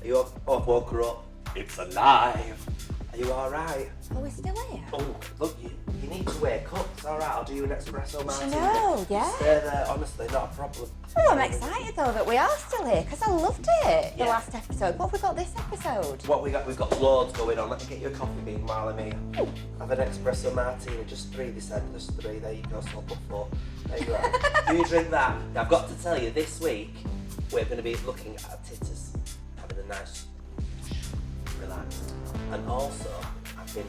Are you up? Oh, I've woke her up. It's alive. Are you alright? Oh, we're still here? Oh, look, you need to wake up. It's alright, I'll do you an espresso martini. No, yeah. Stay there, honestly, not a problem. Oh, I'm excited though that we are still here because I loved it, the last episode. What have we got this episode? What we got? We've got loads going on. Let me get you a coffee bean while I'm here. Have an espresso martini, just 3, they said. There's 3, there you go, so I'll put 4. There you are. You drink that. Now, I've got to tell you, this week, we're going to be looking at Titters, having a nice, relax. And also, I've been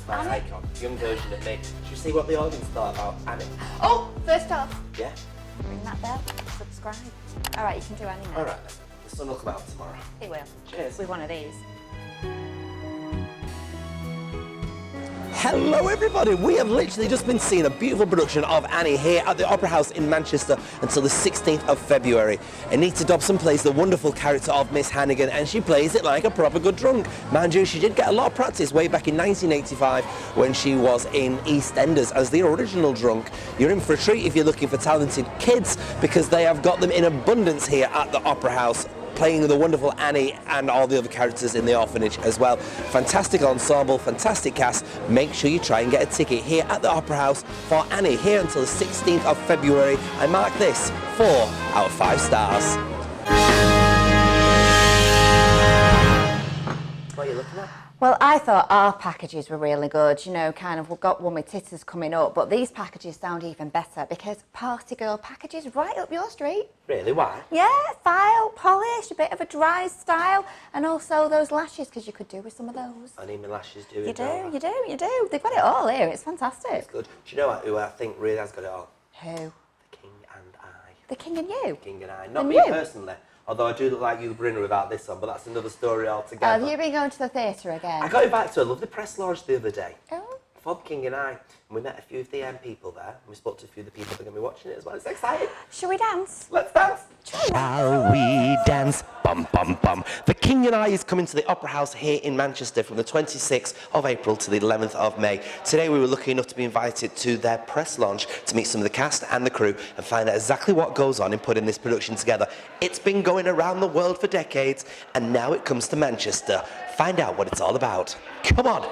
my icon, young version of me. Should we see what the audience thought about Annie? Oh, first off. Yeah? Ring that bell, subscribe. All right, you can do Annie now. All right then. The sun will come out tomorrow. It will. Cheers. With one of these. Hello everybody, we have literally just been seeing a beautiful production of Annie here at the Opera House in Manchester until the 16th of February. Anita Dobson plays the wonderful character of Miss Hannigan and she plays it like a proper good drunk. Mind you, she did get a lot of practice way back in 1985 when she was in EastEnders as the original drunk. You're in for a treat if you're looking for talented kids because they have got them in abundance here at the Opera House, playing the wonderful Annie and all the other characters in the orphanage as well. Fantastic ensemble, fantastic cast. Make sure you try and get a ticket here at the Opera House for Annie here until the 16th of February. I mark this 4 out of 5 stars. What are you looking at? Well, I thought our packages were really good, you know, kind of, we've got one with Titters coming up, but these packages sound even better because Party Girl packages right up your street. Really, why? Yeah, file, polish, a bit of a dry style, and also those lashes, because you could do with some of those. I need my lashes doing. You do. They've got it all here, it's fantastic. It's good. Do you know who I think really has got it all? Who? The King and I. The King and you? The King and I. Not And me you? personally. Although I do look like you Brinner without this on, but that's another story altogether. Have you been going to the theatre again? I got invited to a lovely press launch the other day. Oh. For the King and I. And we met a few of the people there. And we spoke to a few of the people that are going to be watching it as well. It's exciting. Shall we dance? Let's dance. Shall we dance? Bum, bum, bum. The King and I is coming to the Opera House here in Manchester from the 26th of April to the 11th of May. Today we were lucky enough to be invited to their press launch to meet some of the cast and the crew and find out exactly what goes on in putting this production together. It's been going around the world for decades and now it comes to Manchester. Find out what it's all about. Come on.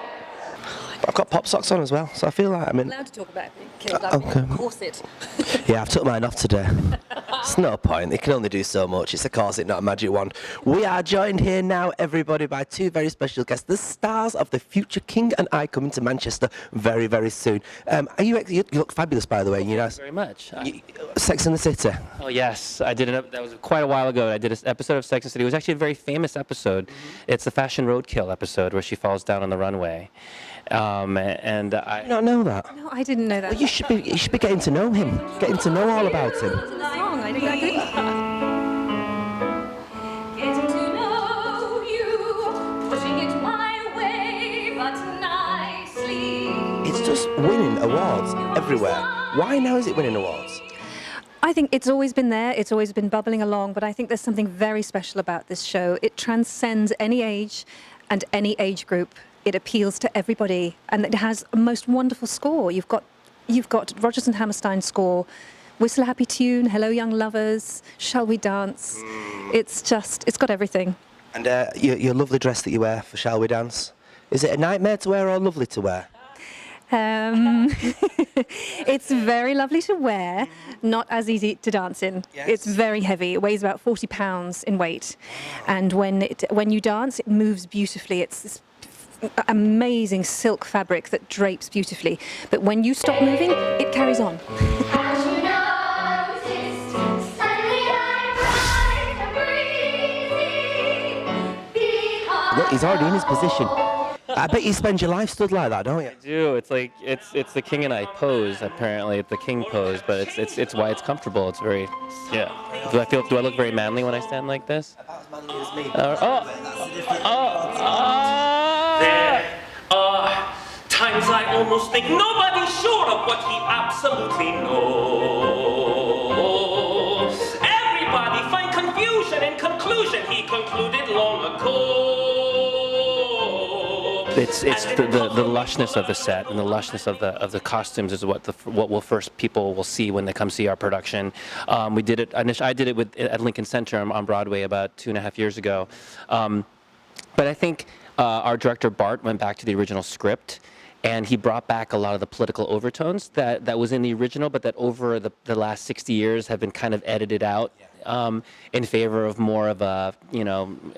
I've got pop socks on as well, so I feel like I'm in. Allowed to talk about kids, like corset. Yeah, I've took mine off today. It's no point, they can only do so much. It's a corset, not a magic wand. We are joined here now, everybody, by 2 very special guests, the stars of the future King and I coming to Manchester very, very soon. You look fabulous, by the way. You know, Thank you very much. Sex and the City. Oh yes, I did that was quite a while ago. I did an episode of Sex and the City. It was actually a very famous episode. It's the Fashion Roadkill episode where she falls down on the runway. And I You don't know that? No, I didn't know that. Well, you should be getting to know him, getting to know all about him. Song, I didn't. Getting to know you, pushing it my way, but nicely. It's just winning awards everywhere. Why now is it winning awards? I think it's always been there, it's always been bubbling along, but I think there's something very special about this show. It transcends any age and any age group. It appeals to everybody, and it has a most wonderful score. You've got Rodgers and Hammerstein's score, Whistle a Happy Tune, Hello Young Lovers, Shall We Dance. It's got everything. And your lovely dress that you wear for Shall We Dance, is it a nightmare to wear or lovely to wear? It's very lovely to wear, not as easy to dance in. Yes. It's very heavy. It weighs about 40 pounds in weight, and when you dance, it moves beautifully. It's this amazing silk fabric that drapes beautifully. But when you stop moving, it carries on. As you noticed, suddenly I'm bright and breezy, because Look, he's already in his position. I bet you spend your life stood like that, don't you? I do. It's like it's the King and I pose. Apparently, it's the King pose, but it's why it's comfortable. It's very Do I look very manly when I stand like this? About as manly as me. There are times I almost think nobody's sure of what he absolutely knows. Everybody find confusion in conclusion he concluded long ago. it's the lushness of the set and the lushness of the costumes is what will first people will see when they come see our production. We did it. I did it at Lincoln Center on Broadway about 2.5 years ago. But I think our director Bart went back to the original script, and he brought back a lot of the political overtones that was in the original, but that over the last 60 years have been kind of edited out in favor of more of a,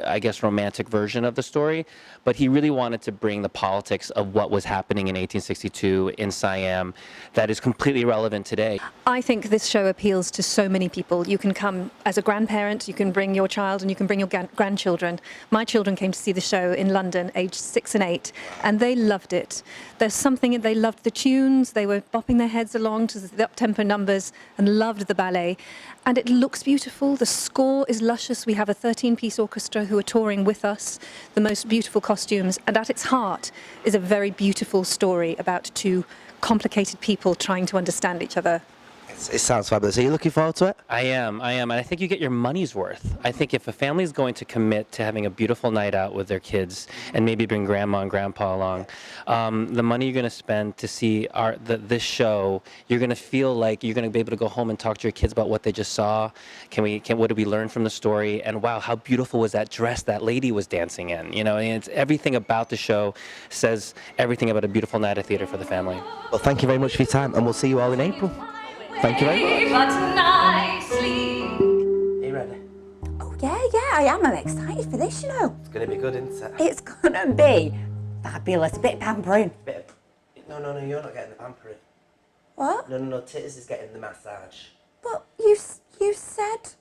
I guess, romantic version of the story. But he really wanted to bring the politics of what was happening in 1862 in Siam that is completely relevant today. I think this show appeals to so many people. You can come as a grandparent, you can bring your child, and you can bring your grandchildren. My children came to see the show in London, aged 6 and 8, and they loved it. There's something, they loved the tunes, they were bopping their heads along to the up-tempo numbers and loved the ballet. And it looks beautiful. The score is luscious. We have a 13-piece orchestra who are touring with us, the most beautiful costumes. And at its heart is a very beautiful story about two complicated people trying to understand each other. It sounds fabulous. Are you looking forward to it? I am, and I think you get your money's worth. I think if a family is going to commit to having a beautiful night out with their kids, and maybe bring grandma and grandpa along, the money you're going to spend to see this show, you're going to feel like you're going to be able to go home and talk to your kids about what they just saw. What did we learn from the story? And wow, how beautiful was that dress that lady was dancing in? And it's everything about the show says everything about a beautiful night of theater for the family. Well, thank you very much for your time, and we'll see you all in April. Thank you very much. But nicely. Are you ready? Oh, yeah, I am. I'm excited for this, It's going to be good, isn't it? It's going to be fabulous. A bit pampering. No, you're not getting the pampering. What? No, Titters is getting the massage. But you said...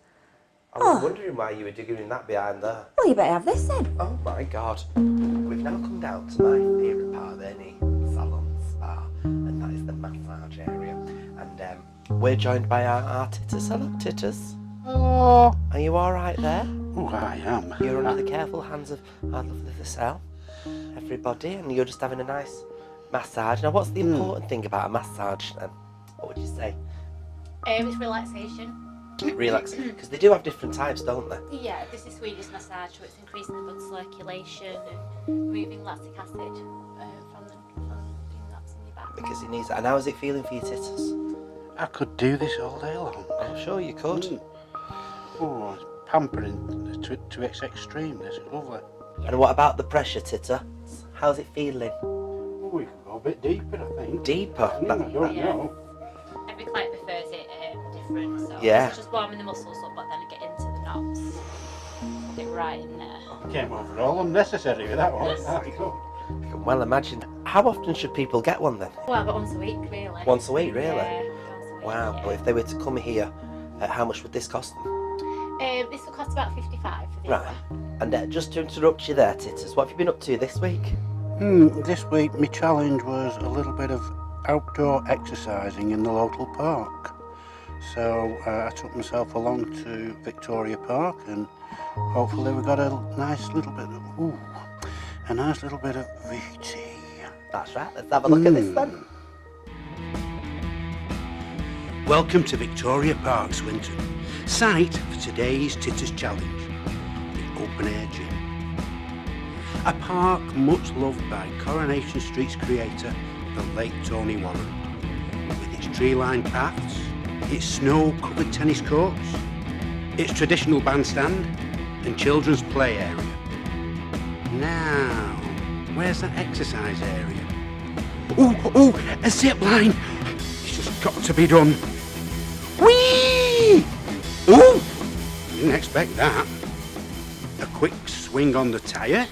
I was wondering why you were digging that behind there. Well, you better have this then. Oh my God. We've now come down to my favourite part of any salon spa, and that is the massage area. And we're joined by our Titters. Hello, Titters. Hello. Are you all right there? Oh, I am. You're under the careful hands of our lovely Cell, everybody, and you're just having a nice massage. Now, what's the important thing about a massage then? What would you say? It's relaxation. Relax, because they do have different types, don't they? Yeah, this is Swedish massage, so it's increasing the blood circulation and removing lactic acid from the thing that's in your back. Because it needs that. And how is it feeling for your Titters? I could do this all day long. I'm sure you could. Oh, it's pampering to its extreme. This is lovely. And what about the pressure, Titter? How's it feeling? Oh, we can go a bit deeper, I think. Deeper? I don't know. Every client prefers it different, so Yeah. it's just warming the muscles up, but then get into the knots. Put it right in there. Came over all unnecessary with that one. I can well imagine. How often should people get one then? Well, but once a week, really. Once a week, really? Yeah, once a week, Wow, yeah. but if they were to come here, how much would this cost them? This will cost about 55 for the Right. hour. And just to interrupt you there, Titters, what have you been up to this week? This week, my challenge was a little bit of outdoor exercising in the local park. So I took myself along to Victoria Park, and hopefully we got a nice little bit of VT. That's right, let's have a look at this then. Welcome to Victoria Park, Swinton, site for today's Titters Challenge, the open air gym. A park much loved by Coronation Street's creator, the late Tony Warren, with its tree-lined paths, its snow-covered tennis courts, its traditional bandstand and children's play area. Now, where's that exercise area? Oh, a zip line! It's just got to be done. Whee! Ooh! Didn't expect that. A quick swing on the tyre.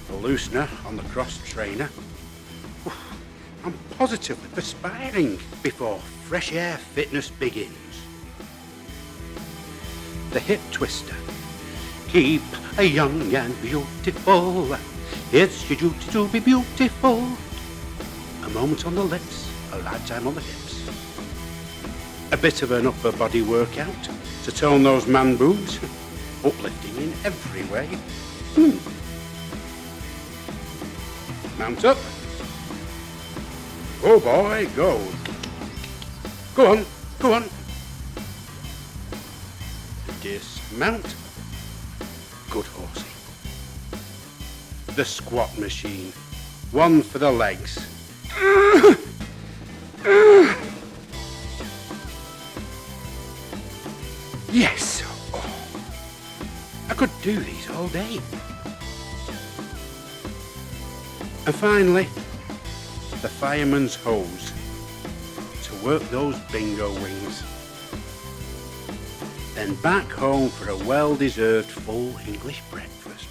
A loosener on the cross trainer. I'm positively perspiring before fresh air fitness begins. The hip twister. Keep a young and beautiful. It's your duty to be beautiful. A moment on the lips, a lifetime on the hips. A bit of an upper body workout to tone those man boobs. Uplifting in every way. Mount up. Oh boy, go. Go on. Dismount. Good horsey. the squat machine. One for the legs. Yes. Oh, I could do these all day. And finally, the fireman's hose to work those bingo wings. Then back home for a well-deserved full English breakfast.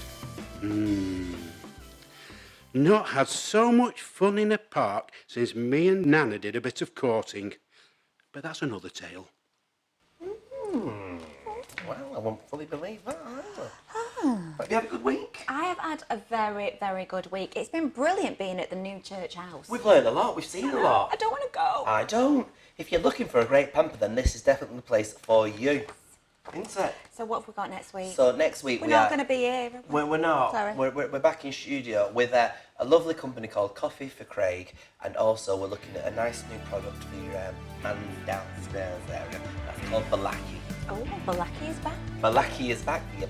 Not had so much fun in a park since me and Nana did a bit of courting. But that's another tale. Well, I won't fully believe that. Have you had a good week? I have had a very, very good week. It's been brilliant being at the new church house. We've learned a lot. We've seen a lot. I don't want to go. I don't. If you're looking for a great pamper, then this is definitely the place for you. Isn't it? So what have we got next week? So next week We're not going to be here. We're not. Sorry. We're back in studio with a lovely company called Coffee for Craig, and also we're looking at a nice new product for your man downstairs area. That's called Balaki. Oh, Balaki is back. Balaki is back for your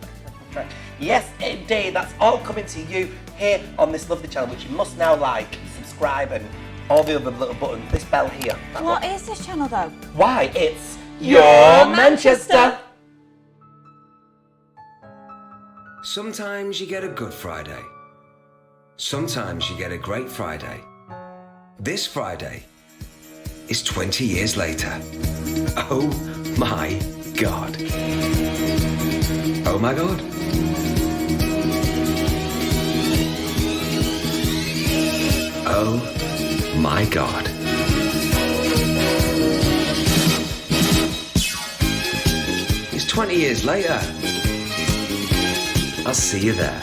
back. Yes, indeed. That's all coming to you here on this lovely channel, which you must now like, subscribe, and all the other little buttons. This bell here. What is this channel though? Why? It's your Manchester. Sometimes you get a good Friday. Sometimes you get a great Friday. This Friday is 20 years later. Oh my God. Oh my God. Oh my God. It's 20 years later. I'll see you there.